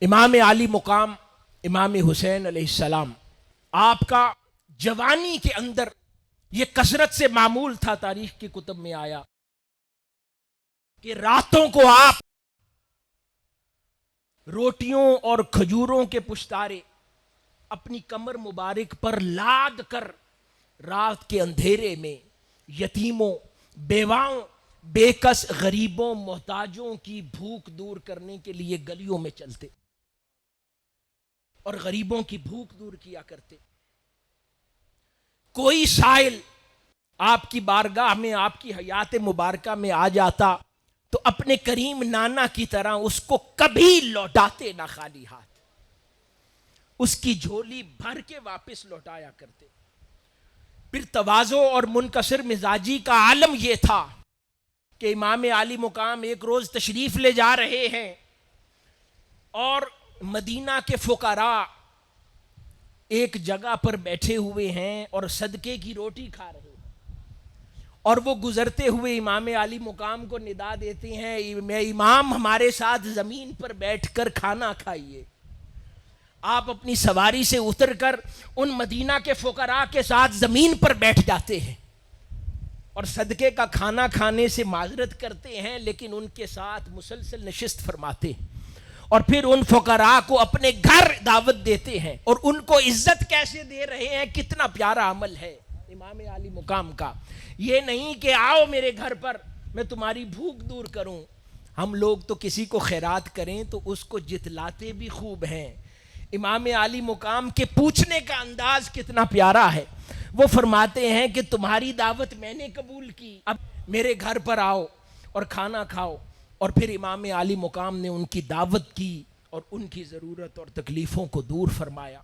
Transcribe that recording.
امام علی مقام امام حسین علیہ السلام، آپ کا جوانی کے اندر یہ کثرت سے معمول تھا، تاریخ کی کتب میں آیا کہ راتوں کو آپ روٹیوں اور کھجوروں کے پشتارے اپنی کمر مبارک پر لاد کر رات کے اندھیرے میں یتیموں، بیواؤں، بے کس غریبوں، محتاجوں کی بھوک دور کرنے کے لیے گلیوں میں چلتے اور غریبوں کی بھوک دور کیا کرتے۔ کوئی سائل آپ کی بارگاہ میں، آپ کی حیات مبارکہ میں آ جاتا تو اپنے کریم نانا کی طرح اس کو کبھی لوٹاتے نہ خالی ہاتھ، اس کی جھولی بھر کے واپس لوٹایا کرتے۔ پھر تواضع اور منکسر مزاجی کا عالم یہ تھا کہ امام علی مقام ایک روز تشریف لے جا رہے ہیں اور مدینہ کے فقراء ایک جگہ پر بیٹھے ہوئے ہیں اور صدقے کی روٹی کھا رہے ہیں، اور وہ گزرتے ہوئے امام علی مقام کو ندا دیتے ہیں، میں امام ہمارے ساتھ زمین پر بیٹھ کر کھانا کھائیے۔ آپ اپنی سواری سے اتر کر ان مدینہ کے فقراء کے ساتھ زمین پر بیٹھ جاتے ہیں اور صدقے کا کھانا کھانے سے معذرت کرتے ہیں، لیکن ان کے ساتھ مسلسل نشست فرماتے ہیں اور پھر ان فقراء کو اپنے گھر دعوت دیتے ہیں اور ان کو عزت کیسے دے رہے ہیں۔ کتنا پیارا عمل ہے امام علی مقام کا، یہ نہیں کہ آؤ میرے گھر پر میں تمہاری بھوک دور کروں۔ ہم لوگ تو کسی کو خیرات کریں تو اس کو جتلاتے بھی خوب ہیں، امام علی مقام کے پوچھنے کا انداز کتنا پیارا ہے۔ وہ فرماتے ہیں کہ تمہاری دعوت میں نے قبول کی، اب میرے گھر پر آؤ اور کھانا کھاؤ۔ اور پھر امام علی مقام نے ان کی دعوت کی اور ان کی ضرورت اور تکلیفوں کو دور فرمایا۔